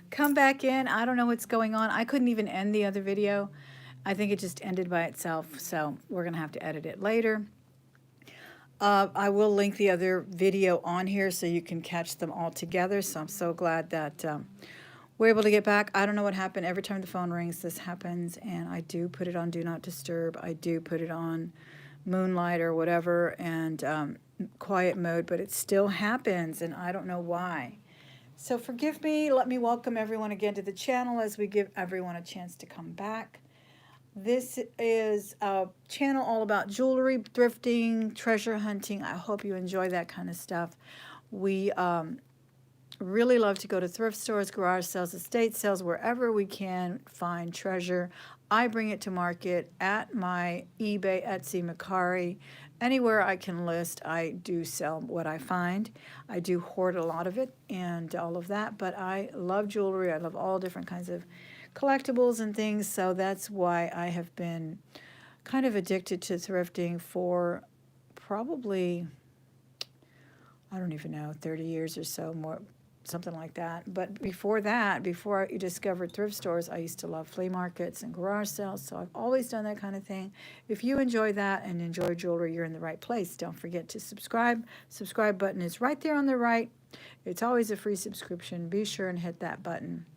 come back in. I don't know what's going on. I couldn't even end the other video. I think it just ended by itself, so we're going to have to edit it later. I will link the other video on here so you can catch them all together. So I'm so glad that we're able to get back. I don't know what happened. Every time the phone rings, this happens, and I do put it on Do Not Disturb. I do put it on Moonlight or whatever, and quiet mode, but it still happens, and I don't know why. So forgive me. Let me welcome everyone again to the channel as we give everyone a chance to come back. This is a channel all about jewelry, thrifting, treasure hunting. I hope you enjoy that kind of stuff. We really love to go to thrift stores, garage sales, estate sales, wherever we can find treasure. I bring it to market at my eBay, Etsy, Mercari. Anywhere I can list, I do sell what I find. I do hoard a lot of it and all of that, but I love jewelry. I love all different kinds of collectibles and things, so that's why I have been kind of addicted to thrifting for probably, I don't even know, 30 years or so, more, something like that. But before that, before I discovered thrift stores, I used to love flea markets and garage sales, so I've always done that kind of thing. If you enjoy that and enjoy jewelry, you're in the right place. Don't forget to subscribe. Subscribe button is right there on the right. It's always a free subscription. Be sure and hit that button.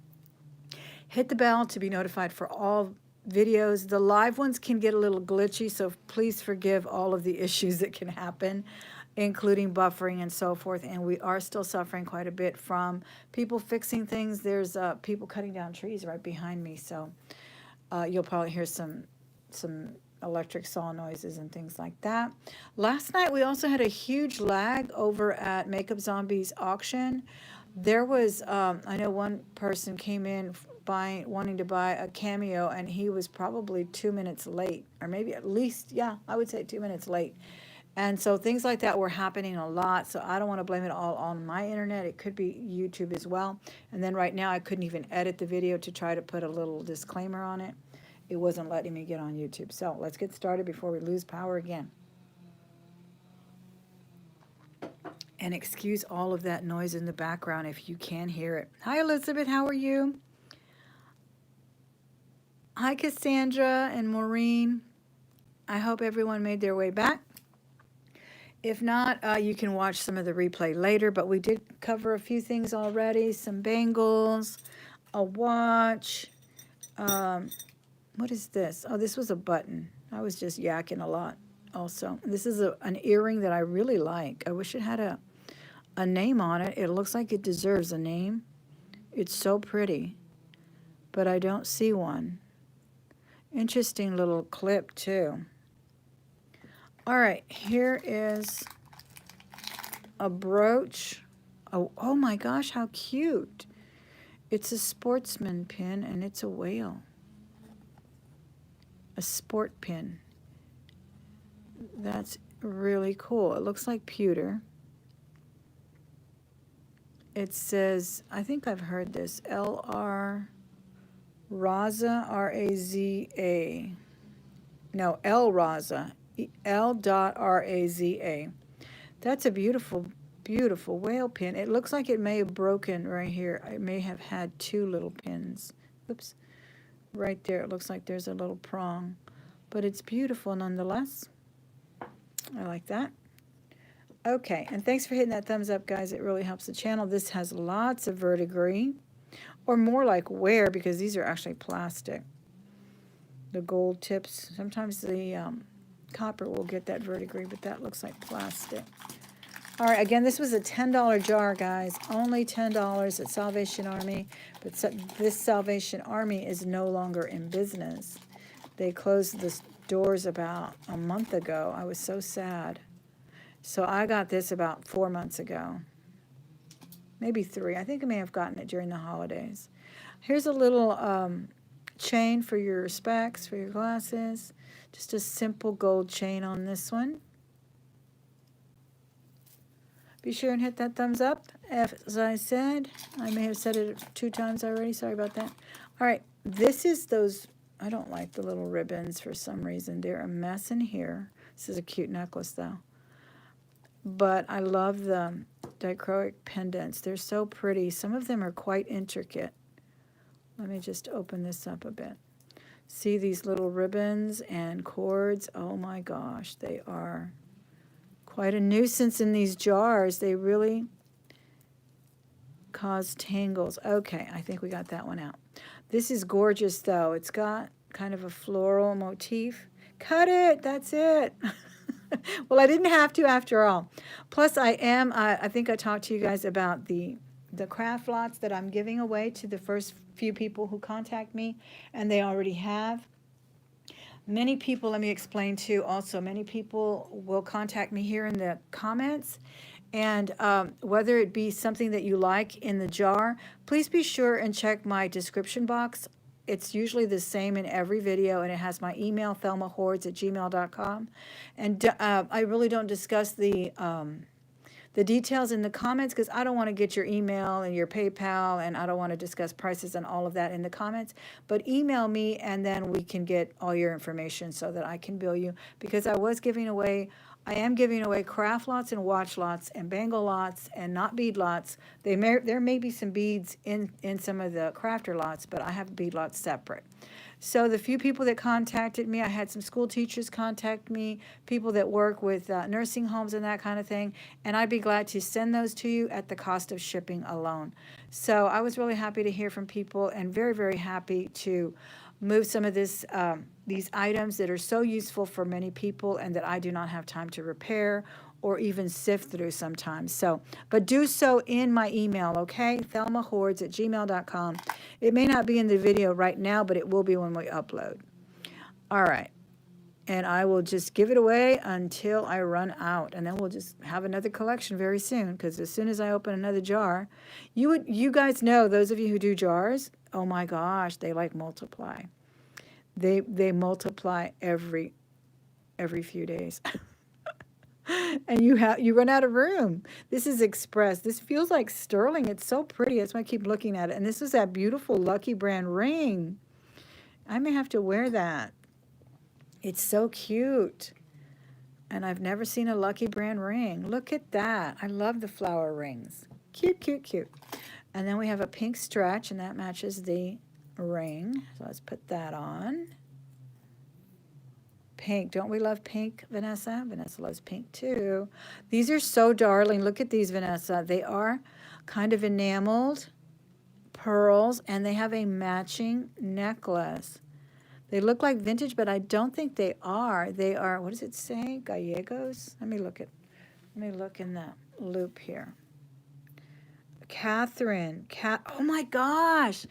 Hit the bell to be notified for all videos. The live ones can get a little glitchy, so please forgive all of the issues that can happen, including buffering and so forth. And we are still suffering quite a bit from people fixing things. There's people cutting down trees right behind me, so you'll probably hear some electric saw noises and things like that. Last night we also had a huge lag over at Makeup Zombies auction. There was, I know one person came in wanting to buy a Cameo, and he was probably 2 minutes late, or maybe at least, yeah, I would say 2 minutes late. And so things like that were happening a lot, so I don't want to blame it all on my internet. It could be YouTube as well. And then right now I couldn't even edit the video to try to put a little disclaimer on it. It wasn't letting me get on YouTube. So let's get started before we lose power again. And excuse all of that noise in the background if you can hear it. Hi, Elizabeth. How are you? Hi, Cassandra and Maureen. I hope everyone made their way back. If not, you can watch some of the replay later, but we did cover a few things already. Some bangles, a watch. What is this? Oh, this was a button. I was just yakking a lot also. This is an earring that I really like. I wish it had a name on it. It looks like it deserves a name. It's so pretty, but I don't see one. Interesting little clip too. All right, here is a brooch. Oh my gosh, how cute. It's a sportsman pin, and it's a whale. A sport pin. That's really cool. It looks like pewter. It says, I think I've heard this, L.R. Raza, R-A-Z-A. No, L Raza, L.R-A-Z-A. That's a beautiful, beautiful whale pin. It looks like it may have broken right here. It may have had two little pins. Oops. Right there, it looks like there's a little prong. But it's beautiful nonetheless. I like that. Okay, and thanks for hitting that thumbs up, guys. It really helps the channel. This has lots of verdigris, or more like wear, because these are actually plastic. The gold tips. Sometimes the copper will get that verdigris, but that looks like plastic. All right, again, this was a $10 jar, guys. Only $10 at Salvation Army. But this Salvation Army is no longer in business. They closed the doors about a month ago. I was so sad. So I got this about 4 months ago. Maybe 3. I think I may have gotten it during the holidays. Here's a little chain for your specs, for your glasses. Just a simple gold chain on this one. Be sure and hit that thumbs up. As I said, I may have said it 2 times already. Sorry about that. All right, this is those, I don't like the little ribbons for some reason. They're a mess in here. This is a cute necklace, though. but I love the dichroic pendants. They're so pretty. Some of them are quite intricate. Let me just open this up a bit. See these little ribbons and cords? Oh my gosh, they are quite a nuisance in these jars. They really cause tangles. Okay, I think we got that one out. This is gorgeous though. It's got kind of a floral motif. Cut it, that's it. Well, I didn't have to after all. Plus I think I talked to you guys about the craft lots that I'm giving away to the first few people who contact me, and they already have. Many people, let me explain too, also, many people will contact me here in the comments, and whether it be something that you like in the jar, please be sure and check my description box. It's usually the same in every video, and it has my email, thelmahordes@gmail.com. And I really don't discuss the details in the comments because I don't want to get your email and your PayPal, and I don't want to discuss prices and all of that in the comments. But email me, and then we can get all your information so that I can bill you, because I am giving away craft lots and watch lots and bangle lots and not bead lots. There may be some beads in some of the crafter lots, but I have bead lots separate. So the few people that contacted me, I had some school teachers contact me, people that work with nursing homes and that kind of thing, and I'd be glad to send those to you at the cost of shipping alone. So I was really happy to hear from people, and very, very happy to move some of these items that are so useful for many people and that I do not have time to repair or even sift through sometimes. So, but do so in my email, okay? thelmahordes@gmail.com. It may not be in the video right now, but it will be when we upload. All right. And I will just give it away until I run out, and then we'll just have another collection very soon, because as soon as I open another jar, you guys know, those of you who do jars, oh my gosh, they like multiply. They multiply every few days. And you run out of room. This is Express. This feels like sterling. It's so pretty. That's why I keep looking at it. And this is that beautiful Lucky Brand ring. I may have to wear that. It's so cute. And I've never seen a Lucky Brand ring. Look at that. I love the flower rings. Cute, cute, cute. And then we have a pink stretch, and that matches the ring. So let's put that on. Pink. Don't we love pink, Vanessa? Vanessa loves pink too. These are so darling. Look at these, Vanessa. They are kind of enameled pearls, and they have a matching necklace. They look like vintage, but I don't think they are. They are, what does it say? Gallegos? Let me look in the loop here. Oh my gosh.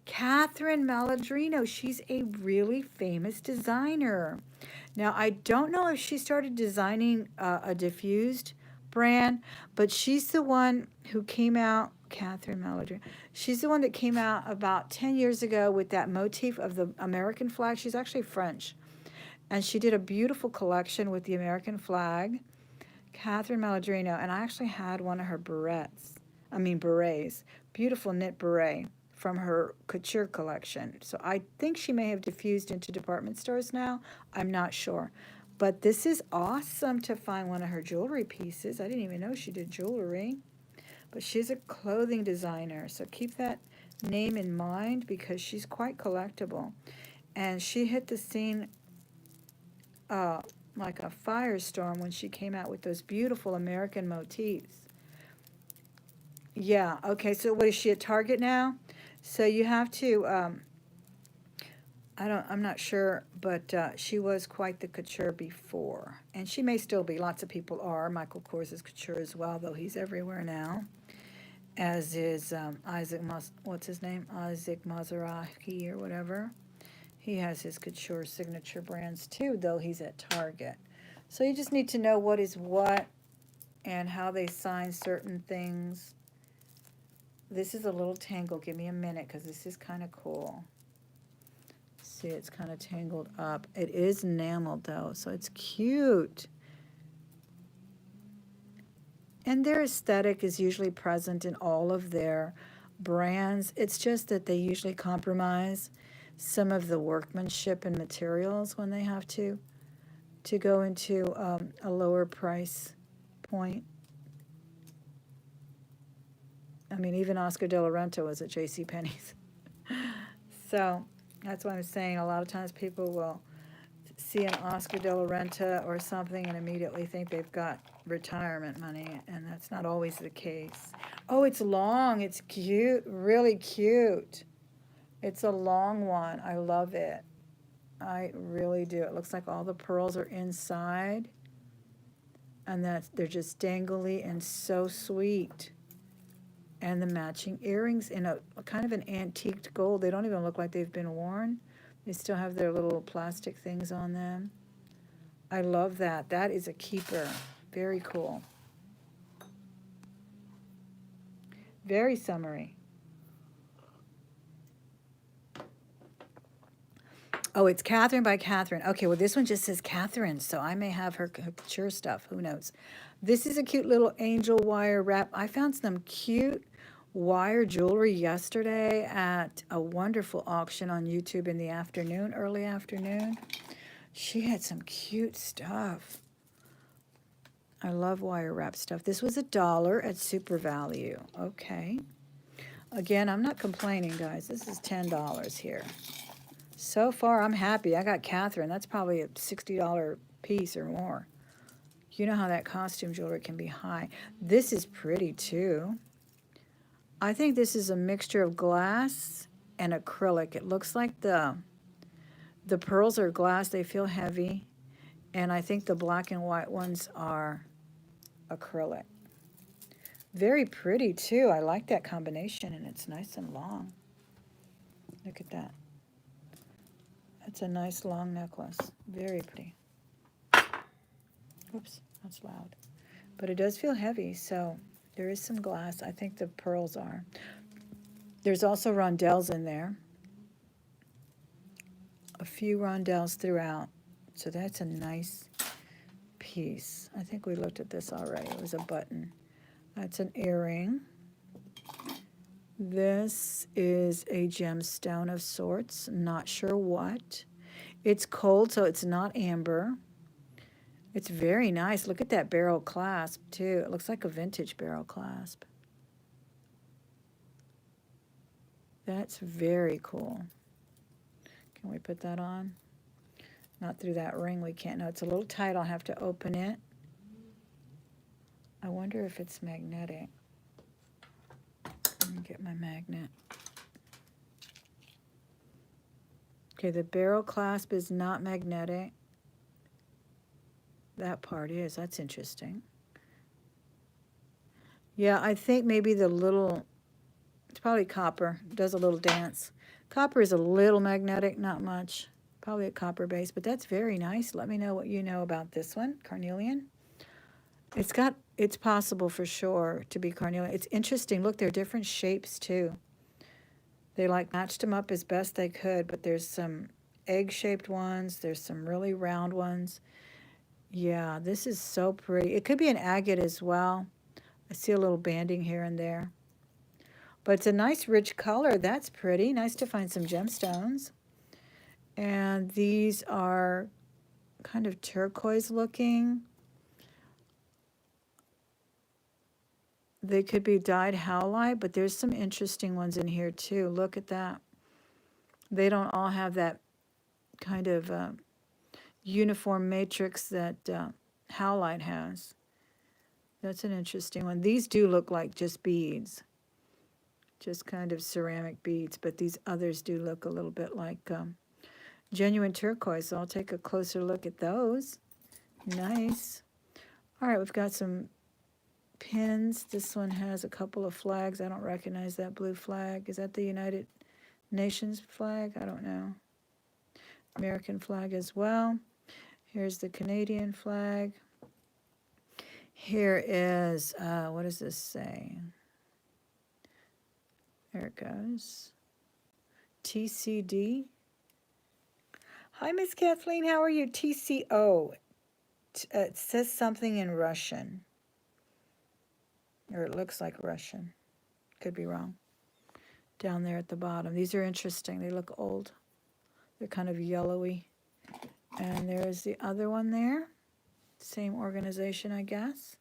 Catherine Maladrino. She's a really famous designer. Now, I don't know if she started designing a diffused brand, but she's the one who came out, Catherine Maladrino. She's the one that came out about 10 years ago with that motif of the American flag. She's actually French. And she did a beautiful collection with the American flag. Catherine Maladrino. And I actually had one of her berets. Beautiful knit beret from her couture collection. So I think she may have diffused into department stores now. I'm not sure. But this is awesome to find one of her jewelry pieces. I didn't even know she did jewelry. But she's a clothing designer. So keep that name in mind, because she's quite collectible. And she hit the scene like a firestorm when she came out with those beautiful American motifs. Yeah, okay, so what is she at Target now? So you have to, I'm not sure, but she was quite the couture before. And she may still be. Lots of people are. Michael Kors is couture as well, though he's everywhere now. As is Isaac Mizrahi or whatever. He has his couture signature brands too, though he's at Target. So you just need to know what is what and how they sign certain things. This is a little tangled. Give me a minute, because this is kind of cool. See, it's kind of tangled up. It is enameled, though, so it's cute. And their aesthetic is usually present in all of their brands. It's just that they usually compromise some of the workmanship and materials when they have to go into a lower price point. I mean, even Oscar de la Renta was at JCPenney's. So that's why I'm saying a lot of times people will see an Oscar de la Renta or something and immediately think they've got retirement money, and that's not always the case. Oh, it's long. It's cute. Really cute. It's a long one. I love it. I really do. It looks like all the pearls are inside, and they're just dangly and so sweet. And the matching earrings in a kind of an antiqued gold. They don't even look like they've been worn. They still have their little plastic things on them. I love that. That is a keeper. Very cool. Very summery. Oh, it's Catherine by Catherine. Okay, well, this one just says Catherine, so I may have her couture stuff. Who knows? This is a cute little angel wire wrap. I found some cute wire jewelry yesterday at a wonderful auction on YouTube in the afternoon, early afternoon. She had some cute stuff. I love wire wrap stuff. This was $1 at Super Value. Okay. Again, I'm not complaining, guys. This is $10 here. So far, I'm happy. I got Catherine. That's probably a $60 piece or more. You know how that costume jewelry can be high. This is pretty, too. I think this is a mixture of glass and acrylic. It looks like the pearls are glass. They feel heavy. And I think the black and white ones are acrylic. Very pretty, too. I like that combination, and it's nice and long. Look at that. That's a nice long necklace. Very pretty. Oops, that's loud. But it does feel heavy, so there is some glass. I think the pearls are. There's also rondelles in there. A few rondelles throughout. So that's a nice piece. I think we looked at this already. It was a button. That's an earring. This is a gemstone of sorts. Not sure what. It's cold, so it's not amber. It's very nice. Look at that barrel clasp, too. It looks like a vintage barrel clasp. That's very cool. Can we put that on? Not through that ring. We can't. No, it's a little tight. I'll have to open it. I wonder if it's magnetic. Let me get my magnet. Okay, the barrel clasp is not magnetic. That part is. That's interesting. Yeah, I think maybe the little, it's probably copper. It does a little dance. Copper is a little magnetic, not much. Probably a copper base, but that's very nice. Let me know what you know about this one, carnelian. It's possible for sure to be carnelian. It's interesting. Look, they're different shapes too. They like matched them up as best they could, but there's some egg-shaped ones. There's some really round ones. Yeah, this is so pretty. It could be an agate as well. I see a little banding here and there. But it's a nice rich color. That's pretty. Nice to find some gemstones. And these are kind of turquoise looking. They could be dyed howlite, but there's some interesting ones in here too. Look at that. They don't all have that kind of uniform matrix that howlite has. That's an interesting one. These do look like just beads, just kind of ceramic beads, but these others do look a little bit like genuine turquoise, so I'll take a closer look at those. Nice. All right, we've got some pins. This one has a couple of flags. I don't recognize that blue flag. Is that the United Nations flag? I don't know. American flag as well. Here's the Canadian flag. Here is, what does this say? There it goes. TCD. Hi, Miss Kathleen. How are you? TCO. It says something in Russian. Or it looks like Russian. Could be wrong. Down there at the bottom. These are interesting. They look old. They're kind of yellowy. And there's the other one there. Same organization, I guess.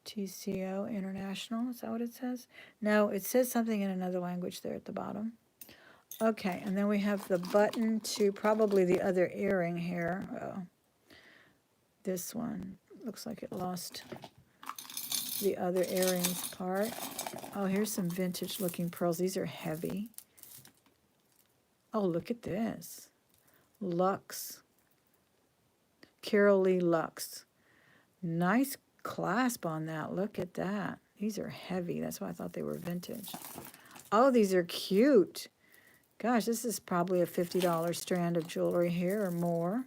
TCO International, is that what it says? No, it says something in another language there at the bottom. Okay, and then we have the button to probably the other earring here. Oh, this one looks like it lost the other earrings part. Oh, here's some vintage looking pearls. These are heavy. Oh, look at this. Lux. Carol Lee Lux. Nice clasp on that. Look at that. These are heavy. That's why I thought they were vintage. Oh, these are cute. Gosh, this is probably a $50 strand of jewelry here or more.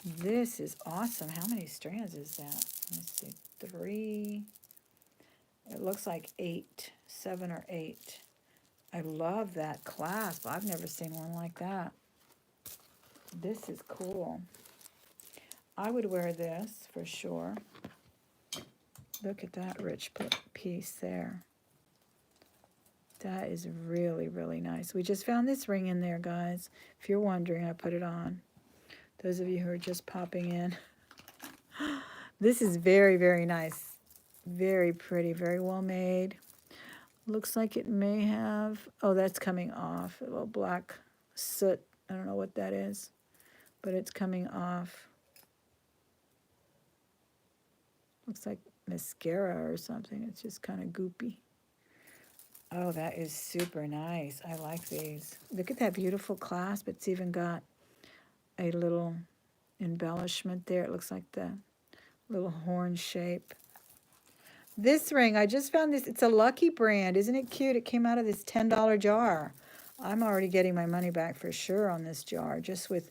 This is awesome. How many strands is that? Let's see. 3. It looks like 8. 7 or 8. I love that clasp. I've never seen one like that. This is cool. I would wear this for sure. Look at that rich piece there. That is really, really nice. We just found this ring in there, guys. If you're wondering, I put it on. Those of you who are just popping in. This is very, very nice. Very pretty, very well made. Looks like it may have, oh, that's coming off. A little black soot. I don't know what that is, but it's coming off. Looks like mascara or something. It's just kind of goopy. Oh, that is super nice. I like these. Look at that beautiful clasp. It's even got a little embellishment there. It looks like the little horn shape. This ring, I just found this. It's a Lucky brand. Isn't it cute? It came out of this $10 jar. I'm already getting my money back for sure on this jar, just with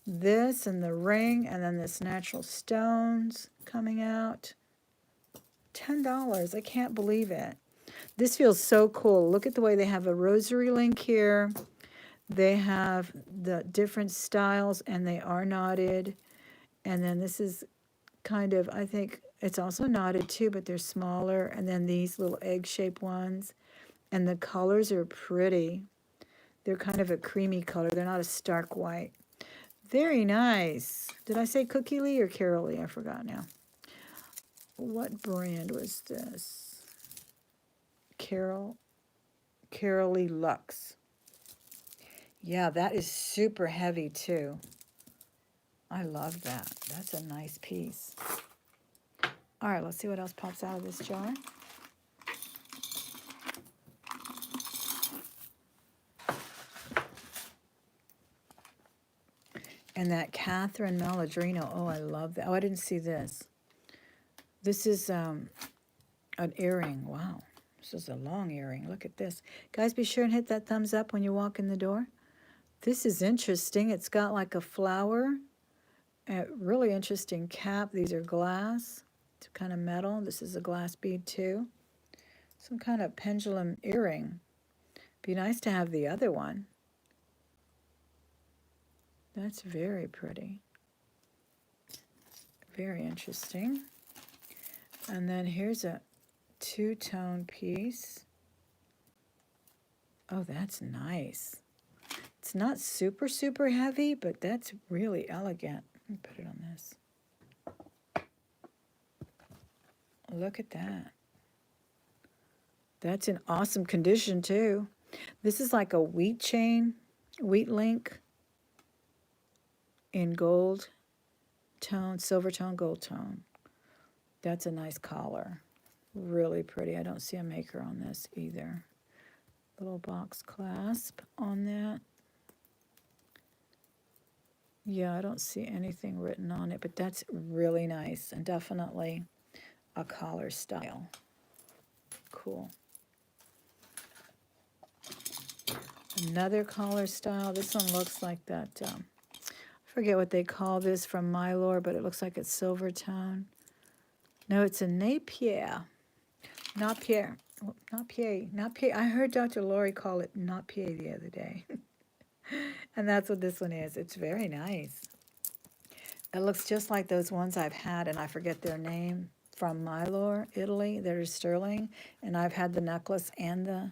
this and the ring and then this natural stones coming out. $10. I can't believe it. This feels so cool. Look at the way they have a rosary link here. They have the different styles, and they are knotted. And then this is kind of, I think it's also knotted too, but they're smaller. And then these little egg-shaped ones. And the colors are pretty. They're kind of a creamy color. They're not a stark white. Very nice. Did I say Cookie Lee or Carol Lee? I forgot now. What brand was this? Carol Lee Lux. Yeah, that is super heavy too. I love that. That's a nice piece. All right, let's see what else pops out of this jar. And that Catherine Maladrino. Oh, I love that. Oh, I didn't see this. This is an earring. Wow. This is a long earring. Look at this. Guys, be sure and hit that thumbs up when you walk in the door. This is interesting. It's got like a flower. A really interesting cap. These are glass. It's kind of metal. This is a glass bead too. Some kind of pendulum earring. Be nice to have the other one. That's very pretty. Very interesting. And then here's a two-tone piece. Oh, that's nice. It's not super, super heavy, but that's really elegant. Let me put it on this. Look at that. That's in awesome condition, too. This is like a wheat chain, wheat link in gold tone, silver tone, gold tone. That's a nice collar. Really pretty. I don't see a maker on this either. Little box clasp on that. Yeah, I don't see anything written on it, but that's really nice and definitely a collar style. Cool. Another collar style. This one looks like that. I forget what they call this from Mylor, but it looks like it's silver tone. No, it's a Napier. Napier. Napier. I heard Dr. Lori call it Napier the other day. And that's what this one is. It's very nice. It looks just like those ones I've had, and I forget their name, from Mylor, Italy. They're sterling, and I've had the necklace and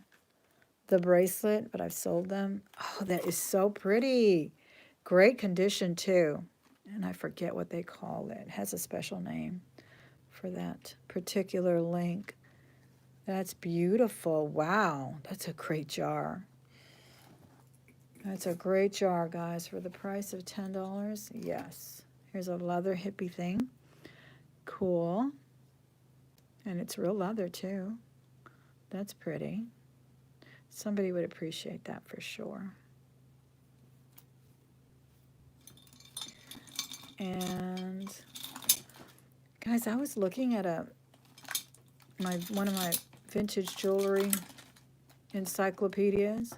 the bracelet, but I've sold them. Oh, that is so pretty. Great condition, too. And I forget what they call it. It has a special name for that particular link. That's beautiful. Wow, that's a great jar. That's a great jar, guys, for the price of $10. Yes. Here's a leather hippie thing. Cool. And it's real leather, too. That's pretty. Somebody would appreciate that for sure. And guys, I was looking at one of my vintage jewelry encyclopedias,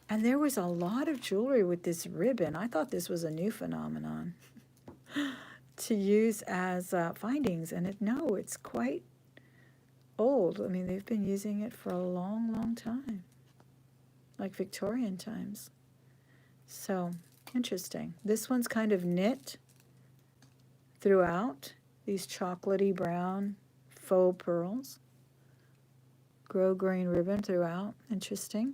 and there was a lot of jewelry with this ribbon. I thought this was a new phenomenon to use as findings, and no, it's quite old. I mean, they've been using it for a long, long time, like Victorian times. So, interesting. This one's kind of knit throughout, these chocolatey brown faux pearls. Grosgrain ribbon throughout. Interesting.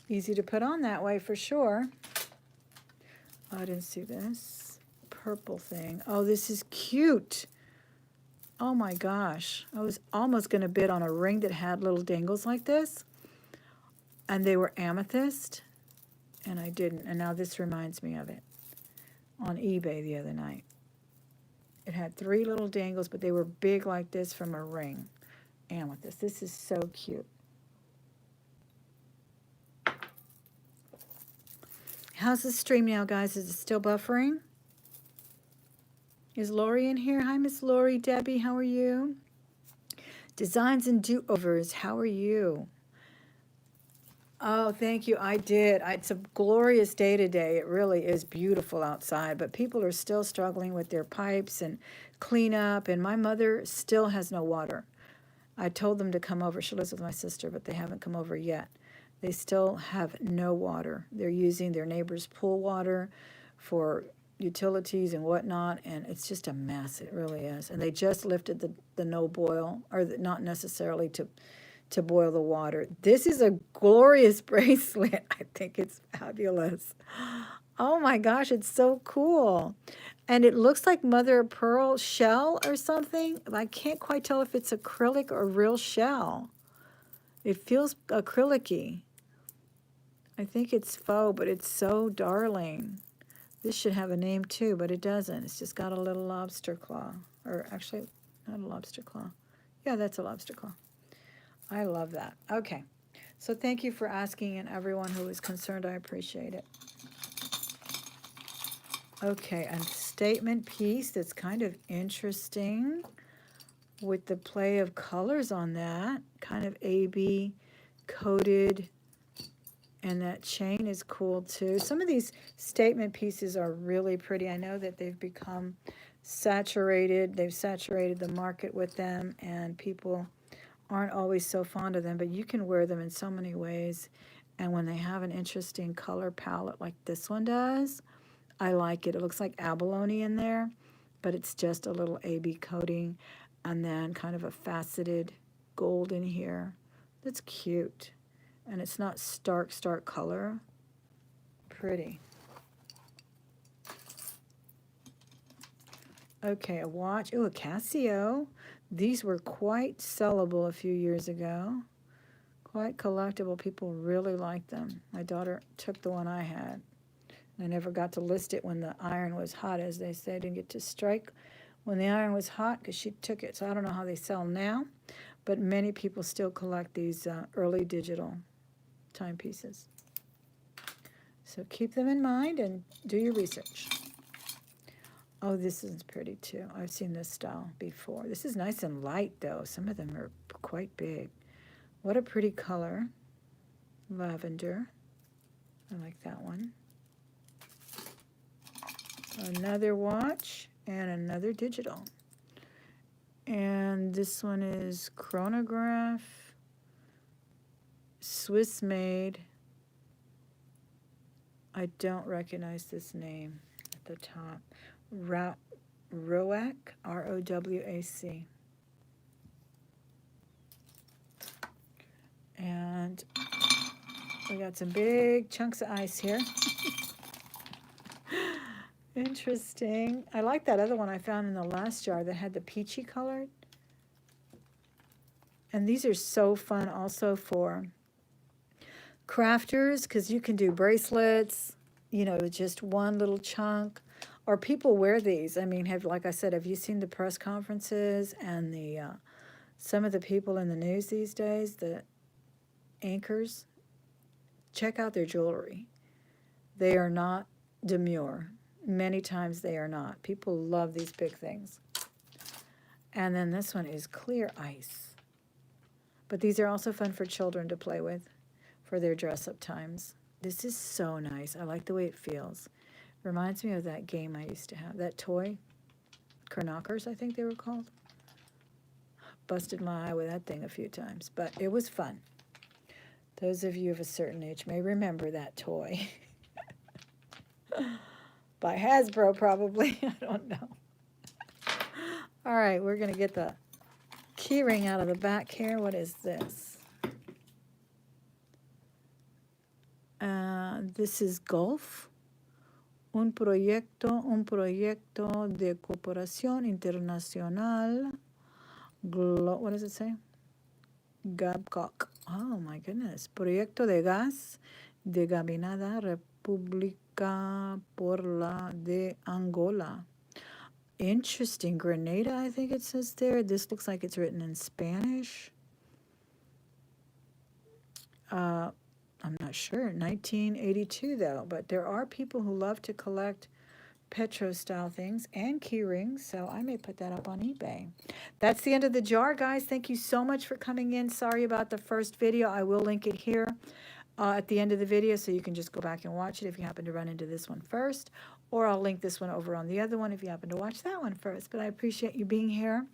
Easy to put on that way for sure. Oh, I didn't see this purple thing. Oh, this is cute. Oh my gosh. I was almost going to bid on a ring that had little dangles like this. And they were amethyst. And I didn't. And now this reminds me of it. On eBay the other night. It had 3 little dangles, but they were big like this from a ring. Amethyst. This is so cute. How's the stream now, guys? Is it still buffering? Is Lori in here? Hi, Miss Lori. Debbie, how are you? Designs and do-overs, how are you? Oh, thank you. I did. It's a glorious day today. It really is beautiful outside, but people are still struggling with their pipes and cleanup, and my mother still has no water. I told them to come over. She lives with my sister, but they haven't come over yet. They still have no water. They're using their neighbor's pool water for utilities and whatnot, and it's just a mess. It really is. And they just lifted the no boil, or not necessarily to boil the water. This is a glorious bracelet. I think it's fabulous. Oh my gosh, it's so cool. And it looks like mother of pearl shell or something. I can't quite tell if it's acrylic or real shell. It feels acrylic-y. I think it's faux, but it's so darling. This should have a name too, but it doesn't. It's just got a little lobster claw. Or actually, not a lobster claw. Yeah, that's a lobster claw. I love that. Okay. So thank you for asking, and everyone who is concerned, I appreciate it. Okay, a statement piece that's kind of interesting with the play of colors on that. Kind of AB coated, and that chain is cool too. Some of these statement pieces are really pretty. I know that they've become saturated. They've saturated the market with them, and people aren't always so fond of them, but you can wear them in so many ways. And when they have an interesting color palette like this one does, I like it. It looks like abalone in there, but it's just a little AB coating, and then kind of a faceted gold in here. That's cute. And it's not stark color. Pretty. Okay, a watch. Ooh, a Casio. These were quite sellable a few years ago. Quite collectible. People really liked them. My daughter took the one I had. I never got to list it when the iron was hot, as they say. I didn't get to strike when the iron was hot because she took it. So I don't know how they sell now, but many people still collect these early digital timepieces. So keep them in mind and do your research. Oh, this is pretty too. I've seen this style before. This is nice and light though. Some of them are quite big. What a pretty color. Lavender. I like that one. Another watch and another digital. And this one is chronograph. Swiss made. I don't recognize this name at the top. Rowac, R-O-W-A-C. And we got some big chunks of ice here. Interesting. I like that other one I found in the last jar that had the peachy colored. And these are so fun also for crafters because you can do bracelets, you know, just one little chunk. Or people wear these. I mean, like I said, have you seen the press conferences and the some of the people in the news these days, the anchors? Check out their jewelry. They are not demure. Many times they are not. People love these big things. And then this one is clear ice. But these are also fun for children to play with for their dress-up times. This is so nice. I like the way it feels. Reminds me of that game I used to have, that toy, Knockers, I think they were called. Busted my eye with that thing a few times, but it was fun. Those of you of a certain age may remember that toy. By Hasbro, probably. I don't know. All right, we're going to get the key ring out of the back here. What is this? This is Gulf. Un proyecto de cooperación internacional. What does it say? Gabcock. Oh, my goodness. Proyecto de gas de Gabinada República por la de Angola. Interesting. Grenada, I think it says there. This looks like it's written in Spanish. I'm not sure. 1982, though. But there are people who love to collect Petro-style things and key rings, so I may put that up on eBay. That's the end of the jar, guys. Thank you so much for coming in. Sorry about the first video. I will link it here at the end of the video, so you can just go back and watch it if you happen to run into this one first, or I'll link this one over on the other one if you happen to watch that one first. But I appreciate you being here.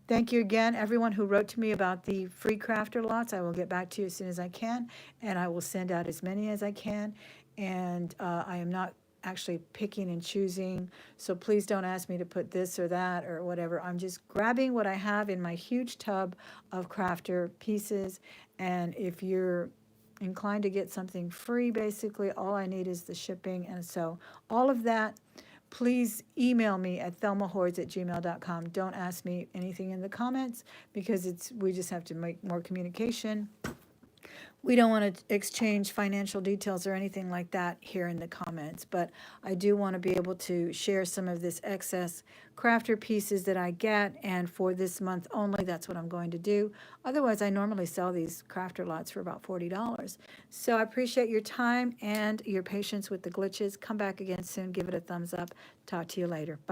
Thank you again, everyone who wrote to me about the free crafter lots. I will get back to you as soon as I can, and I will send out as many as I can. And I am not actually picking and choosing, so please don't ask me to put this or that or whatever. I'm just grabbing what I have in my huge tub of crafter pieces, and if you're inclined to get something free, basically all I need is the shipping. And so all of that, please email me at thelmahordes@gmail.com. Don't ask me anything in the comments because we just have to make more communication. We don't want to exchange financial details or anything like that here in the comments, but I do want to be able to share some of this excess crafter pieces that I get, and for this month only, that's what I'm going to do. Otherwise, I normally sell these crafter lots for about $40. So I appreciate your time and your patience with the glitches. Come back again soon. Give it a thumbs up. Talk to you later. Bye.